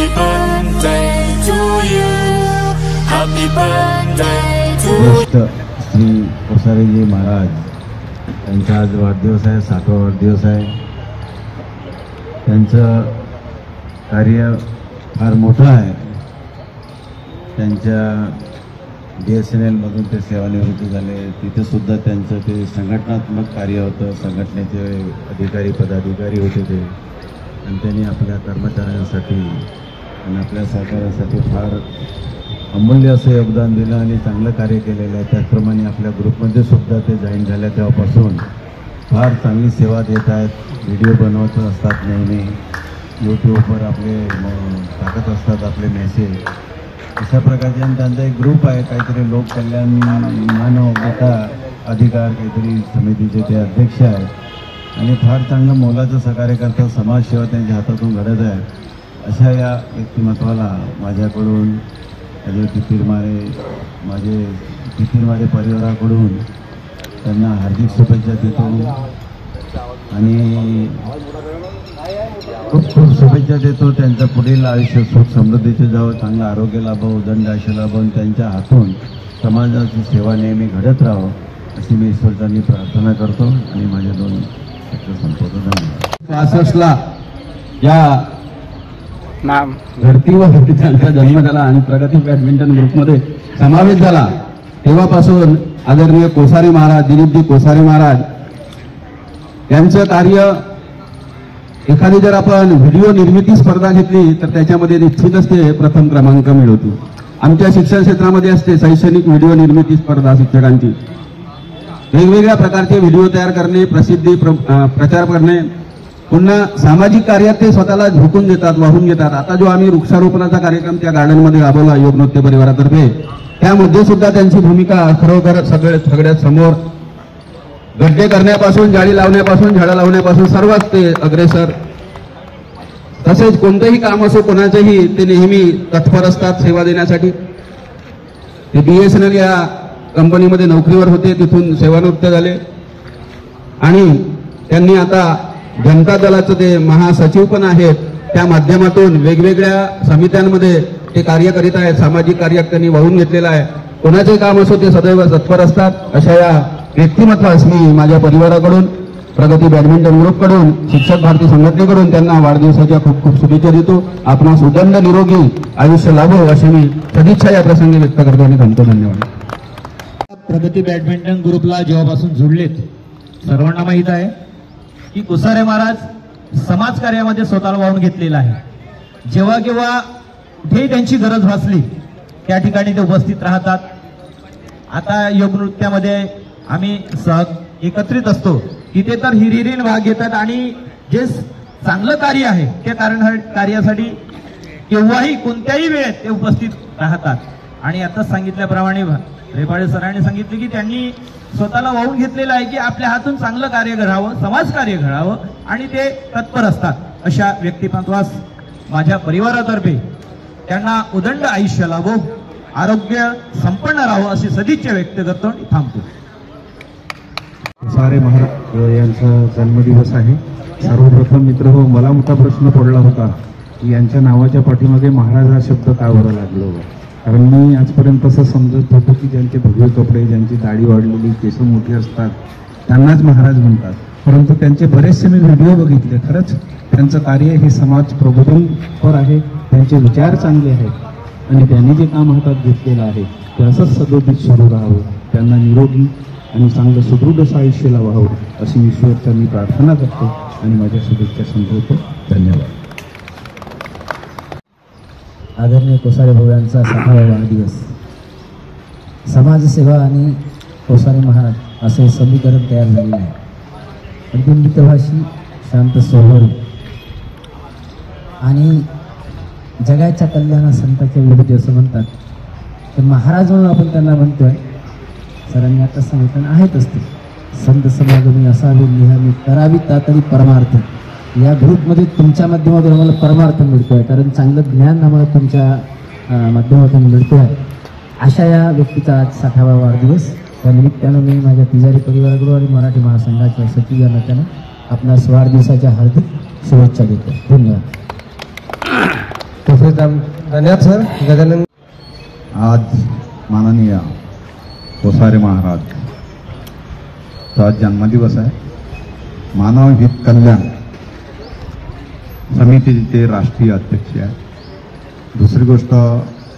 Happy birthday to you. Happy birthday to you. Shri कोसारेजी Maharaj यांचा आज वाढदिवस आहे, 7वा वाढदिवस आहे. त्यांचं कार्य फार मोठं आहे. त्यांच्या BSNL मधून ते सेवानिवृत्त झाले. तिथे सुद्धा त्यांचं ते संघटनात्मक कार्य होतं. संघटनेचे अधिकारी पदाधिकारी होते ते, आणि त्यांनी आपल्या कर्मचाऱ्यांसाठी आणि आपल्या सहकार्यासाठी फार अमूल्य असं योगदान दिलं आणि चांगलं कार्य केलेलं आहे. त्याचप्रमाणे आपल्या ग्रुपमध्ये सुद्धा ते जॉईन झाल्या तेव्हापासून फार चांगली सेवा देत आहेत. व्हिडिओ बनवत असतात, नेहमी यूट्यूबवर आपले टाकत असतात आपले मेसेज. अशा प्रकारचे. आणि त्यांचा एक ग्रुप आहे, काहीतरी लोककल्याण मानवता अधिकार काहीतरी समितीचे ते अध्यक्ष आहेत, आणि फार चांगलं मोलाचं सहकार्य करतात. समाजसेवा त्यांच्या हातातून घडत आहे. अशा या व्यक्तिमत्वाला माझ्याकडून, माझे तितीरमारे परिवाराकडून त्यांना हार्दिक शुभेच्छा देतो आणि खूप खूप शुभेच्छा देतो. त्यांचं पुढील आयुष्य सुख समृद्धीचे जावं, चांगलं आरोग्य लाभावं, उदंड आयुष्य लाभावं, त्यांच्या हातून समाजाची सेवा नेहमी घडत राहावं अशी मी ईश्वरचरणी प्रार्थना करतो आणि माझे 2 शब्द संपवतो. धन्यवाद. 65ला या धर्तीवर त्यांचा जन्म झाला आणि प्रगती बॅडमिंटन ग्रुपमध्ये समावेश झाला. तेव्हापासून आदरणीय कोसारे महाराज, दिलीपजी कोसारे महाराज यांचं कार्य, एखादी जर आपण व्हिडिओ निर्मिती स्पर्धा घेतली तर त्याच्यामध्ये निश्चितच ते प्रथम क्रमांक मिळवतो. आमच्या शिक्षण क्षेत्रामध्ये असते शैक्षणिक व्हिडिओ निर्मिती स्पर्धा. शिक्षकांची वेगवेगळ्या प्रकारचे व्हिडिओ तयार करणे, प्रसिद्धी प्रचार करणे, पुन्हा सामाजिक कार्यात ते स्वतःला झोकून देतात, वाहून घेतात. आता जो आम्ही वृक्षारोपणाचा कार्यक्रम त्या गार्डनमध्ये राबवला योग नृत्य परिवारातर्फे, त्यामध्ये सुद्धा त्यांची भूमिका खरोखर सगळ्यात समोर. गड्डे करण्यापासून, जाळी लावण्यापासून, झाडं लावण्यापासून सर्वात ते अग्रेसर. तसेच कोणतंही काम असो कोणाचंही ते नेहमी तत्पर असतात सेवा देण्यासाठी. ते BSNL या कंपनीमध्ये नोकरीवर होते, तिथून सेवानिवृत्त झाले आणि त्यांनी आता जनता दलाचं ते महासचिव पण आहेत. त्या माध्यमातून वेगवेगळ्या समित्यांमध्ये ते कार्य करीत आहेत. सामाजिक कार्यात त्यांनी वाहून घेतलेलं आहे. कोणाचे काम असो ते सदैव तत्पर असतात. अशा या व्यक्तिमत्वास मी माझ्या परिवाराकडून, प्रगती बॅडमिंटन ग्रुपकडून, शिक्षक भारती संघटनेकडून त्यांना वाढदिवसाच्या खूप खूप शुभेच्छा देतो. आपणास उदंड निरोगी आयुष्य लाभो अशी मी सदिच्छा या प्रसंगी व्यक्त करतो आणि थांबतो. धन्यवाद. प्रगती बॅडमिंटन ग्रुपला जेव्हापासून जुळलेत, सर्वांना माहीत आहे की कोसारे महाराज समाज कार्यामध्ये स्वतःला वाहून घेतलेला आहे. जेव्हा केव्हा कुठेही त्यांची गरज भासली त्या ठिकाणी ते उपस्थित राहतात. आता योग नृत्यामध्ये आम्ही एकत्रित असतो, तिथे तर हिरिरीने भाग घेतात आणि जे चांगलं कार्य आहे त्या कार्यासाठी केव्हाही कोणत्याही वेळेत ते उपस्थित राहतात. आणि आताच सांगितल्याप्रमाणे रेपाळे सरांनी सांगितले की त्यांनी स्वतःला वाहून घेतलेलं आहे की आपल्या हातून चांगलं कार्य घडावं, समाजकार्य घडावं, आणि ते तत्पर असतात. अशा व्यक्तिमत्वास माझ्या परिवारातर्फे त्यांना उदंड आयुष्य लाभो, आरोग्य संपन्न राहावं अशी सदिच्छा व्यक्त करतो आणि थांबतो. कोसारे महाराज यांचा जन्मदिवस आहे. सर्वप्रथम मित्र हो, मला मोठा प्रश्न पडला होता की यांच्या नावाच्या पाठीमागे महाराज हा शब्द का बरं लागलो. कारण मी आजपर्यंत असं समजत होतो की ज्यांचे भगवे कपडे, ज्यांची दाढी वाढलेली, केस मोठी असतात त्यांनाच महाराज म्हणतात. परंतु त्यांचे बरेचसे मी व्हिडिओ बघितले. खरंच त्यांचं कार्य हे समाज प्रबोधनपर आहे. त्यांचे विचार चांगले आहेत आणि त्यांनी जे काम हातात घेतलेलं आहे ते असंच सदोदित सुरू राहावं. त्यांना निरोगी आणि चांगलं सुदृढ असं आयुष्य लावावं अशी ईश्वरचा मी प्रार्थना करतो आणि माझ्या शुभेच्छा संपवतो. धन्यवाद. आदरणीय कोसारे भाऊ यांचा 6वा वाढदिवस. समाजसेवा आणि कोसारे महाराज असे समीकरण तयार झालेले आहे. अगदी मितभाषी, शांत स्वभावी आणि जगाच्या कल्याणा संतांच्या विरोधी असं म्हणतात. तर महाराज म्हणून आपण त्यांना म्हणतोय. सरांनी आता सांगितलं आहेतच ते संत समागमी असावे निहामी करावी तातडी परमार्थ. या ग्रुपमध्ये तुमच्या माध्यमातून आम्हाला परमार्थ मिळतोय, कारण चांगलं ज्ञान आम्हाला तुमच्या माध्यमातून मिळतो आहे. अशा या व्यक्तीचा आज 6वा वाढदिवस. त्या निमित्तानं मी माझ्या तिजारी परिवाराकडून आणि मराठी महासंघाच्या सचिव या नात्यानं आपणास वाढदिवसाच्या हार्दिक शुभेच्छा देतो. धन्यवाद. धन्यवाद सर. गजानन आज माननीय कोसारे महाराज चा जन्मदिवस आहे. मानव हित कल्याण समितीचे राष्ट्रीय अध्यक्ष आहे. दुसरी गोष्ट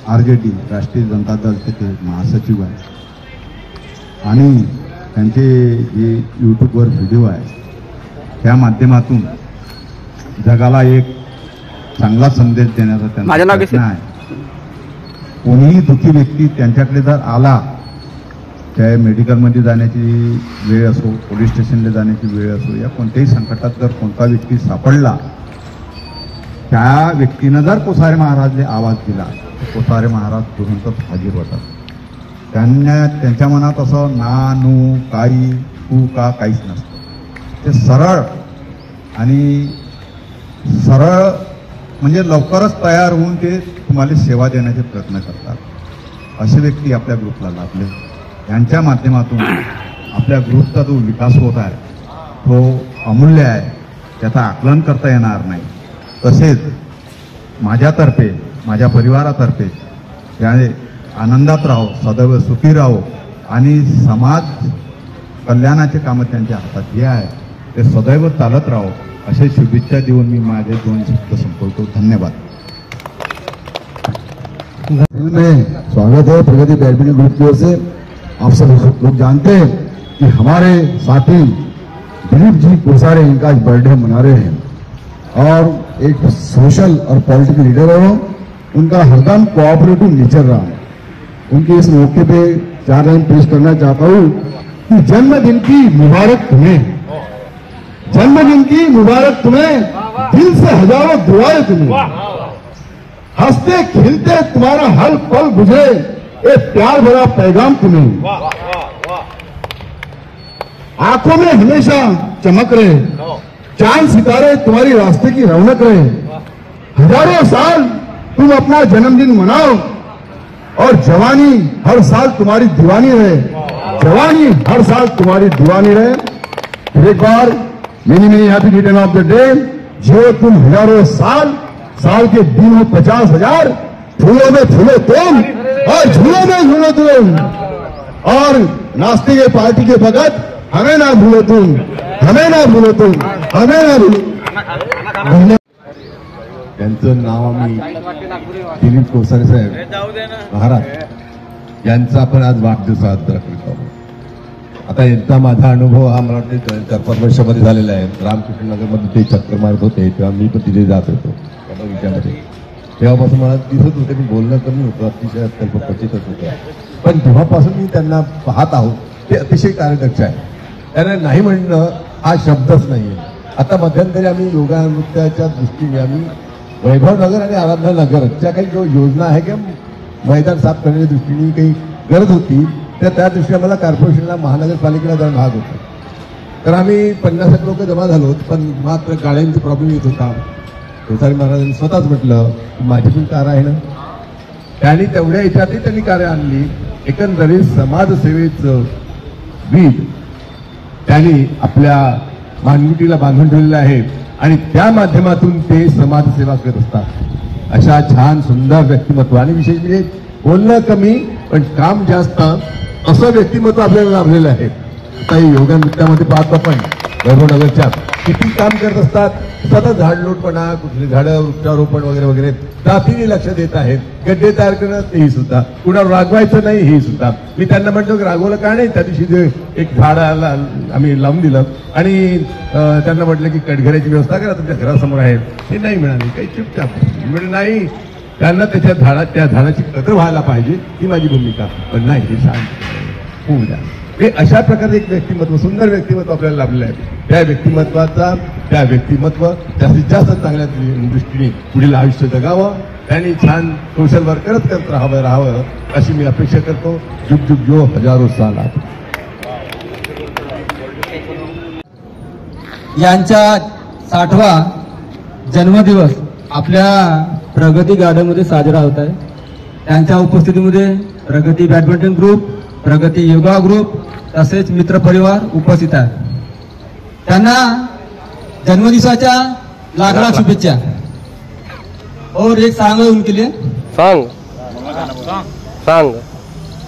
RJD राष्ट्रीय जनता दलचे ते महासचिव आहे आणि त्यांचे जे यूट्यूबवर व्हिडिओ आहे त्या माध्यमातून जगाला एक चांगला संदेश देण्याचा त्यांचा प्रयत्न आहे. कोणीही दुःखी व्यक्ती त्यांच्याकडे जर आला, चाहे मेडिकलमध्ये जाण्याची वेळ असो, पोलीस स्टेशनला जाण्याची वेळ असो, या कोणत्याही संकटात जर कोणता व्यक्ती सापडला, त्या व्यक्तीनं जर कोसारे महाराजने आवाज दिला तर कोसारे महाराज तुरंतच हाजीर होतात. त्यांच्या मनात असं ना नू काही तू का काहीच नसतं. ते सरळ आणि सरळ म्हणजे लवकरच तयार होऊन ते तुम्हाला सेवा देण्याचे प्रयत्न करतात. असे व्यक्ती आपल्या ग्रुपला लाभले. यांच्या माध्यमातून आपल्या ग्रुपचा जो विकास होत आहे तो अमूल्य आहे, त्याचं आकलन करता येणार नाही. तसेच माझ्यातर्फे, माझ्या परिवारातर्फे याने आनंदात राहो, सदैव सुखी राहो आणि समाज कल्याणाचे कामं त्यांच्या हातात जे आहे ते सदैव चालत राहो असे शुभेच्छा देऊन मी माझे 2 शब्द संपवतो. धन्यवाद. में स्वागत है प्रगति बैडमिंटन ग्रुप की ओर से. आप सब लोग जानते हैं कि हमारे साथी दिलीप जी कोसारे इनका आज बर्थडे मना रहे हैं और एक सोशल और पॉलिटिकल लीडर है. उनका हरदम कोऑपरेटिव नेचर रहा है. उनके इस मौके पे 4 लाइन पेश करना चाहता हूँ कि जन्मदिन की मुबारक तुम्हें, जन्मदिन की मुबारक तुम्हें, दिल से हजारों दुआएं तुम्हें, हंसते खिलते तुम्हारा हर पल गुजरे, एक प्यार भरा पैगाम तुम्हें, आंखों में हमेशा चमक रहे, चांद सितारे तुम्हारी रास्ते की रौनक रहे, हजारों साल तुम अपना जन्मदिन मनाओ और जवानी हर साल तुम्हारी दीवानी रहे, जवानी हर साल तुम्हारी दीवानी रहे. एक बार many many happy return of the day. जियो तुम हजारों साल, साल के दिन हो 50,000, फूलों में फूलो तुम और झूलों में झूलो तुम, और नाश्ते के पार्टी के वक्त हमें ना भूलो तुम, हमें ना भूलो तुम, हमें ना भूलो. त्यांचं नाव आम्ही दिलीप कोसारे साहेब महाराज यांचा आपण आज वाढदिवस साजरा करत आहोत. आता यांचा माझा अनुभव हा मला वाटते 4-5 वर्षामध्ये झालेला आहे. रामकृष्ण नगरमध्ये ते चक्कर मारत होते तेव्हा मी पण तिथे जात होतो त्या बगीच्यामध्ये. तेव्हापासून मला दिसत होते मी बोलणं कमी होतं, अतिशय अत्यल्प क्वचितच होतं. पण तेव्हापासून मी त्यांना पाहत आहोत ते अतिशय कार्यदक्ष आहे. त्यांना नाही म्हणणं हा शब्दच नाही आहे. आता मध्यंतरी आम्ही योगा नृत्याच्या दृष्टीने आम्ही वैभव नगर आणि आराधना नगरच्या काही जो योजना आहे किंवा मैदान साफ करण्याच्या दृष्टीने काही गरज होती, तर त्या दृष्टीने आम्हाला कॉर्पोरेशनला महानगरपालिकेला जाऊन भाग होता. तर आम्ही 50 लोक जमा झालो, पण मात्र गाड्यांचा प्रॉब्लेम येत होता. कोसारे महाराजांनी स्वतःच म्हटलं माझी पण कार आहे ना. त्यांनी तेवढ्या याच्यातही त्यांनी कार्य आणली. एकंदरीत समाजसेवेचं बीज त्यांनी आपल्या मानगुटीला बांधून ठेवलेलं आहे आणि त्या माध्यमातून ते समाजसेवा करत असतात. अशा छान सुंदर व्यक्तिमत्व आणि विशेष म्हणजे बोलणं कमी पण काम जास्त असं व्यक्तिमत्व आपल्याला लाभलेलं आहे. आता योगा नृत्यामध्ये पाहतो आपण वैभवनगरच्या किती काम करत असतात. सतत झाडलोटपणा, कुठली झाडं वृक्षारोपण वगैरे वगैरे तातडीने लक्ष देत आहेत. गड्डे तयार करणं तेही सुद्धा, कुणाला रागवायचं नाही हे सुद्धा. मी त्यांना म्हटलं की रागवलं का नाही. त्या दिवशी जे एक झाडाला आम्ही लावून दिलं आणि त्यांना म्हटलं की कटघऱ्याची व्यवस्था करा तुमच्या घरासमोर आहे. ते नाही म्हणाले, काही चुपचाप म्हणजे नाही. त्यांना त्या झाडाची कदर व्हायला पाहिजे ही माझी भूमिका. पण नाही, हे शांत होऊ द्या. हे अशा प्रकारे एक व्यक्तिमत्व, सुंदर व्यक्तिमत्व आपल्याला लाभलेलं आहे. त्या व्यक्तिमत्व जास्तीत जास्त चांगल्या दृष्टीने पुढील आयुष्य जगावं, त्यांनी छान सोशल वर्क करत राहावं अशी मी अपेक्षा करतो. जुग जुग जो हजारो साल. यांचा 60वा जन्मदिवस आपल्या प्रगती गार्डनमध्ये साजरा होत आहे. त्यांच्या उपस्थितीमध्ये प्रगती बॅडमिंटन ग्रुप, प्रगती योगा ग्रुप तसेच मित्र परिवार उपस्थित आहे. त्यांना जन्मदिवसाच्या लाख शुभेच्छा. और एक सांग है उनके लिए। सांग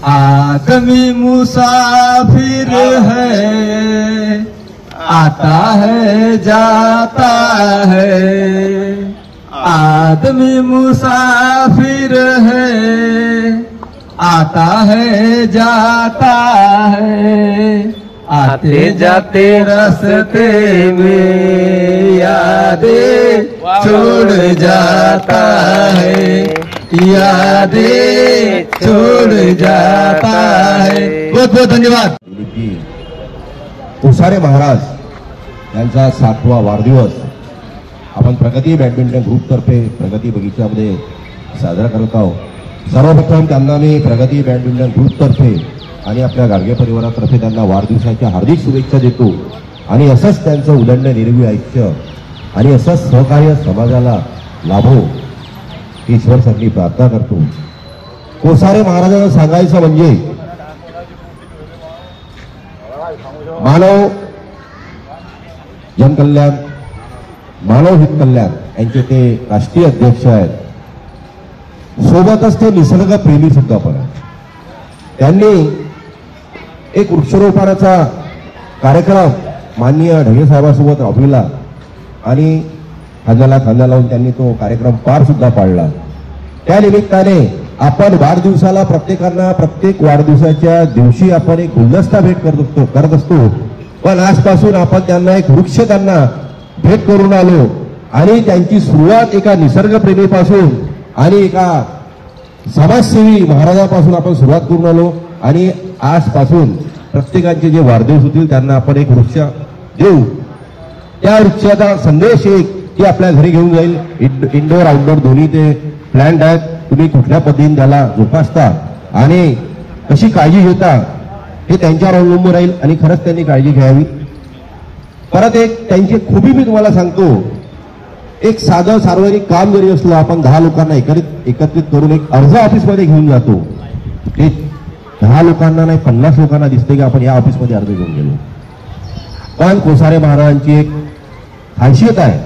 आदमी मुसाफिर है, आता है जाता है। आदमी मुसाफिर है, आता है जाता है। आते जाते रास्ते में यादें छोड़ जाता है, यादें छोड़ जाता है। बहुत बहुत धन्यवाद। कोसारे महाराज यांचा 7वा वाढदिवस आपण प्रगती बॅडमिंटन ग्रुपतर्फे प्रगती बगीच्यामध्ये साजरा करत आहोत। सर्वप्रथम त्यांना मी प्रगती बॅडमिंटन ग्रुपतर्फे आणि आपल्या गाडगे परिवारातर्फे त्यांना वाढदिवसाच्या हार्दिक शुभेच्छा देतो आणि असंच त्यांचं उदंड निरोगी आयुष्य आणि असंच सहकार्य समाजाला लाभो ईश्वरसाठी प्रार्थना करतो। कोसारे महाराजांना सांगायचं म्हणजे मानव जनकल्याण मानव हित कल्याण यांचे ते राष्ट्रीय अध्यक्ष आहेत, सोबतच ते निसर्ग प्रेमी सुद्धा पण आहेत। त्यांनी एक वृक्षारोपणाचा कार्यक्रम माननीय ढगे साहेबांसोबत राबविला आणि खांद्याला खांदा लावून त्यांनी तो कार्यक्रम पार सुद्धा पाडला। त्या निमित्ताने आपण वाढदिवसाला प्रत्येकांना प्रत्येक वाढदिवसाच्या दिवशी आपण एक गुलदस्ता भेट करत असतो, पण आजपासून आपण त्यांना एक वृक्ष त्यांना भेट करून आलो आणि त्यांची सुरुवात एका निसर्गप्रेमीपासून आणि एका समाजसेवी महाराजापासून आपण सुरुवात करून आलो आणि आजपासून प्रत्येकाचे जे वाढदिवस होतील त्यांना आपण एक वृक्ष देऊ। त्या वृक्षाचा संदेश एक की आपल्या घरी घेऊन जाईल। इंडोर आउटडोर दोन्ही ते प्लॅन्ट आहेत, तुम्ही कुठल्या पद्धतीने त्याला जोपासता आणि कशी काळजी घेता हे त्यांच्यावर अवलंबून राहील आणि खरंच त्यांनी काळजी घ्यावी। परत एक त्यांची खूबी मी तुम्हाला सांगतो, एक साधं सार्वजनिक काम जरी असलं आपण 10 लोकांना एकत्रित करून एक अर्ज ऑफिसमध्ये घेऊन जातो, ते 10 लोकांना नाही 50 लोकांना दिसते की आपण या ऑफिसमध्ये अर्ज घेऊन गेलो। पण कोसारे महाराजांची एक खासियत आहे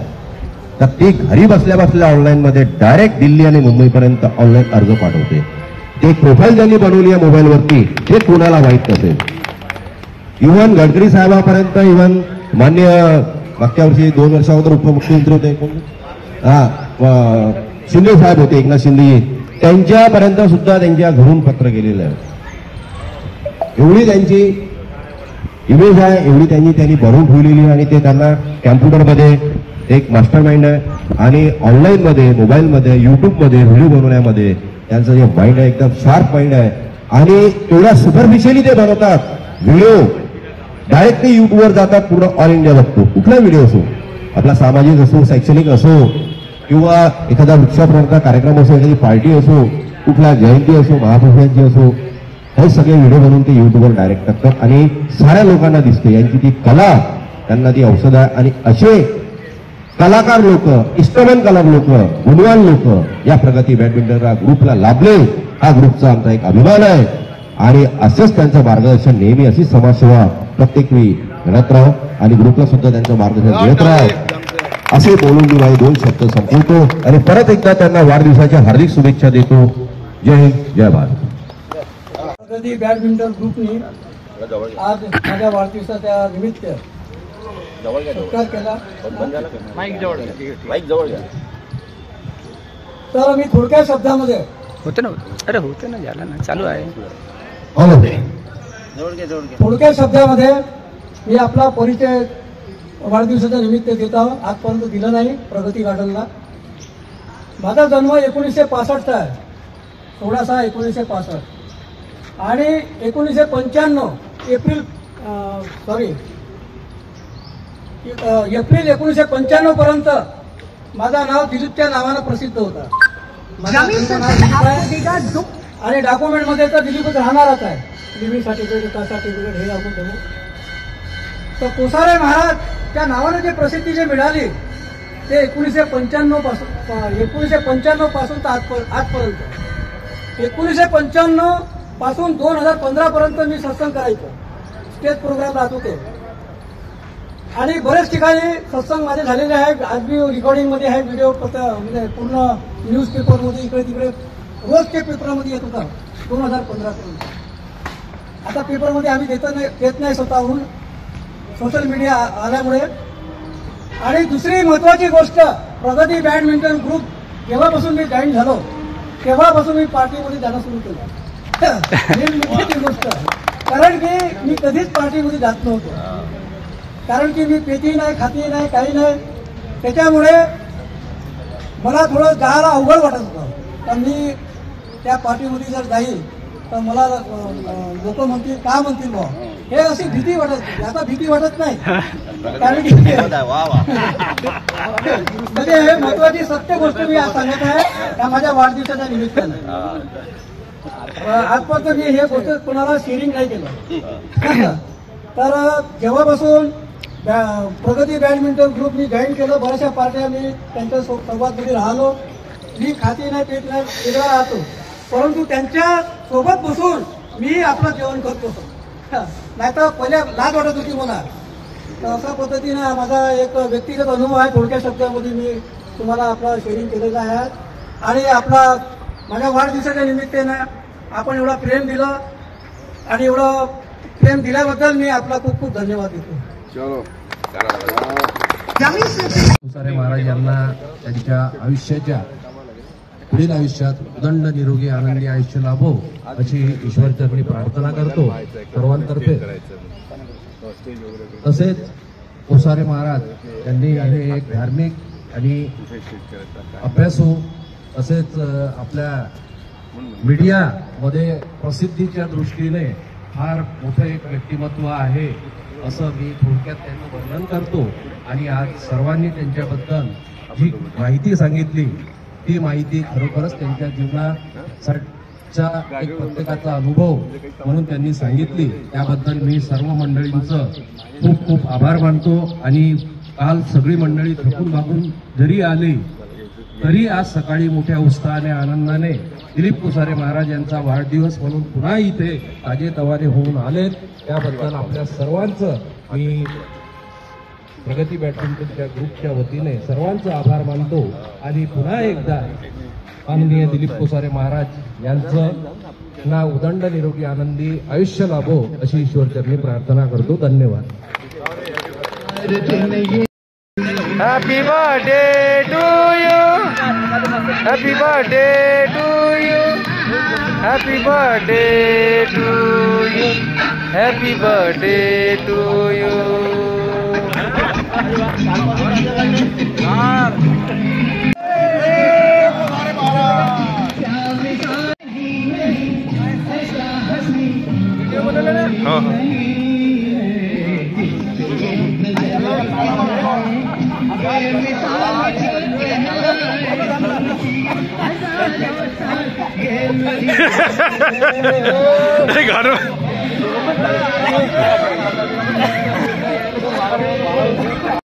तर ते घरी बसल्या बसल्या ऑनलाईन मध्ये डायरेक्ट दिल्ली आणि मुंबईपर्यंत ऑनलाईन अर्ज पाठवते। ते प्रोफाईल त्यांनी बनवली आहे मोबाईलवरती, हे कोणाला माहीत नसेल। इव्हन गडकरी साहेबांपर्यंत, इव्हन मान्य मागच्या वर्षी 2 वर्ष अगोदर उपमुख्यमंत्री होते कोण, शिंदे साहेब होते, एकनाथ शिंदे, त्यांच्यापर्यंत सुद्धा त्यांच्या घरून पत्र गेलेलं आहे। एवढी त्यांची इमेज आहे, एवढी त्यांनी भरून ठेवलेली आहे आणि ते त्यांना कॅम्प्युटरमध्ये एक मास्टर माइंड आहे आणि ऑनलाईन मध्ये मोबाईलमध्ये युट्यूबमध्ये व्हिडिओ बनवण्यामध्ये त्यांचं जे माइंड आहे एकदम शार्प माइंड आहे आणि एवढ्या सुपरफिशियली ते बनवतात व्हिडिओ, डायरेक्टली युट्यूबवर जातात, पूर्ण ऑल इंडिया बघतो। कुठला व्हिडिओ असो, आपला सामाजिक असो, शैक्षणिक असो किंवा एखादा वृक्षारोपणाचा कार्यक्रम असो, एखादी पार्टी असो, कुठला जयंती असो, महापुरुषांची असो, हे सगळे व्हिडिओ बनवून ते युट्यूबवर डायरेक्ट टाकतात आणि साऱ्या लोकांना दिसते यांची ती कला, त्यांना ती औषध आहे। आणि असे कलाकार लोक, इन्स्ट्रुमेंट कलाकार लोक, गुणवान लोक या प्रगती बॅडमिंटन ग्रुपला लाभले, हा ग्रुपचा आमचा एक अभिमान आहे आणि असंच त्यांचं मार्गदर्शन नेहमी अशीच समाजसेवा प्रत्येक वेळी घडत राहो आणि ग्रुपला सुद्धा त्यांचं मार्गदर्शन देत राहो असे बोलून मी माझे 2 शब्द संपवतो आणि परत एकदा त्यांना वाढदिवसाच्या हार्दिक शुभेच्छा देतो। जय हिंद, जय भारत। प्रगती बॅडमिंटन ग्रुपने आज माझ्या वाढदिवसाच्या निमित्त सत्कार केला। तर मी थोडक्या शब्दामध्ये होते ना झालं ना, चालू आहे। थोडक्या शब्दामध्ये मी आपला परिचय वाढदिवसाच्या निमित्त देत आहोत, आजपर्यंत दिला नाही प्रगती गार्डनला। माझा जन्म 1965चा आहे, 16/6/1965 आणि 1995 एप्रिल 1995 पर्यंत माझा नाव दिलीपच्या नावानं प्रसिद्ध होता। माझं नाव दिलीप आहे आणि डॉक्युमेंट मध्ये तर दिलीपच राहणारच आहे, लिव्हिंग सर्टिफिकेट, कास्ट सर्टिफिकेट हे आपण देऊ। तर कोसारे महाराजच्या नावाने जे प्रसिद्धी जे मिळाली ते 1995 पासून तर आजपर्यंत 1995 पासून 2015 पर्यंत मी सत्संग करायचो, स्टेज प्रोग्राम राहत होते। आणि बरेच ठिकाणी सत्संग माझे झालेले आहेत. आज मी रेकॉर्डिंगमध्ये आहे, व्हिडिओ म्हणजे पूर्ण न्यूजपेपरमध्ये इकडे तिकडे रोज ते पेपरमध्ये येत होता 2015 पर्यंत. आता पेपरमध्ये आम्ही देत नाही स्वतःहून, सोशल मीडिया आल्यामुळे. आणि दुसरी महत्वाची गोष्ट, प्रगती बॅडमिंटन ग्रुप जेव्हापासून मी जॉईन झालो तेव्हापासून मी पार्टीमध्ये जाणं सुरू केलं. ही मोठी गोष्ट, कारण की मी कधीच पार्टीमध्ये जात नव्हतो. कारण की मी पेती नाही, खाती नाही, काही नाही. त्याच्यामुळे मला थोडं जायला अवघड वाटत होतं. तर मी त्या पार्टीमध्ये जर जाईल तर मला लोक म्हणतील, का म्हणतील बा, हे अशी भीती वाटत होती. आता भीती वाटत नाही, कारण की म्हणजे हे महत्वाची सत्य गोष्ट मी आज सांगत आहे त्या माझ्या वाढदिवसाच्या निमित्तानं. आजपर्यंत मी हे गोष्ट कोणाला शेअरिंग नाही केलं. तर जेव्हापासून प्रगती बॅडमिंटन ग्रुप मी जॉईन केलं, बऱ्याचशा पार्ट्या मी त्यांच्या सोबतमध्ये राहिलो. मी खाती नाही, पेट नाही, वेगळा राहतो, परंतु त्यांच्या सोबत बसून मी आपलं जेवण करतो. नाही तर पहिल्या लाज वाटत होती मला. तर अशा पद्धतीने माझा एक व्यक्तिगत अनुभव आहे, थोडक्या शब्दामध्ये मी तुम्हाला आपला शेअरिंग केलेला आहे. आणि आपला माझ्या वाढदिवसाच्या निमित्तानं आपण एवढा प्रेम दिलं आणि एवढं प्रेम दिल्याबद्दल मी आपला खूप खूप धन्यवाद देतो. कोसारे महाराज यांना त्यांच्या आयुष्याच्या पुढील आयुष्यात उदंड निरोगी आनंदी आयुष्य लाभो अशी ईश्वरचरणी प्रार्थना करतो सर्वांतर्फे. तसेच कोसारे महाराज यांनी हे एक धार्मिक आणि अभ्यासू तसेच आपल्या मीडियामध्ये प्रसिद्धीच्या दृष्टीने फार मोठं एक व्यक्तिमत्व आहे असं मी थोडक्यात त्यांचं वर्णन करतो. आणि आज सर्वांनी त्यांच्याबद्दल जी माहिती सांगितली ती माहिती खरोखरच त्यांच्या जीवनाचा एक प्रत्येकाचा अनुभव म्हणून त्यांनी सांगितली. त्याबद्दल मी सर्व मंडळींचं खूप खूप आभार मानतो. आणि काल सगळी मंडळी थकून भागून जरी आली तरी आज सकाळी मोठ्या उत्साहाने आनंदाने दिलीप कोसारे महाराज यांचा वाढदिवस म्हणून पुन्हा इथे ताजेतवाने होऊन आलेत. त्याबद्दल आपल्या सर्वांचं मी प्रगती बॅडमिंटनच्या ग्रुपच्या वतीने सर्वांचा आभार मानतो. आणि पुन्हा एकदा माननीय दिलीप कोसारे महाराज यांचं ना उदंड निरोगी आनंदी आयुष्य लाभो अशी ईश्वरचरणी प्रार्थना करतो. धन्यवाद. Happy birthday to you. Happy birthday to you. Happy birthday to you. Happy birthday to you. गाणं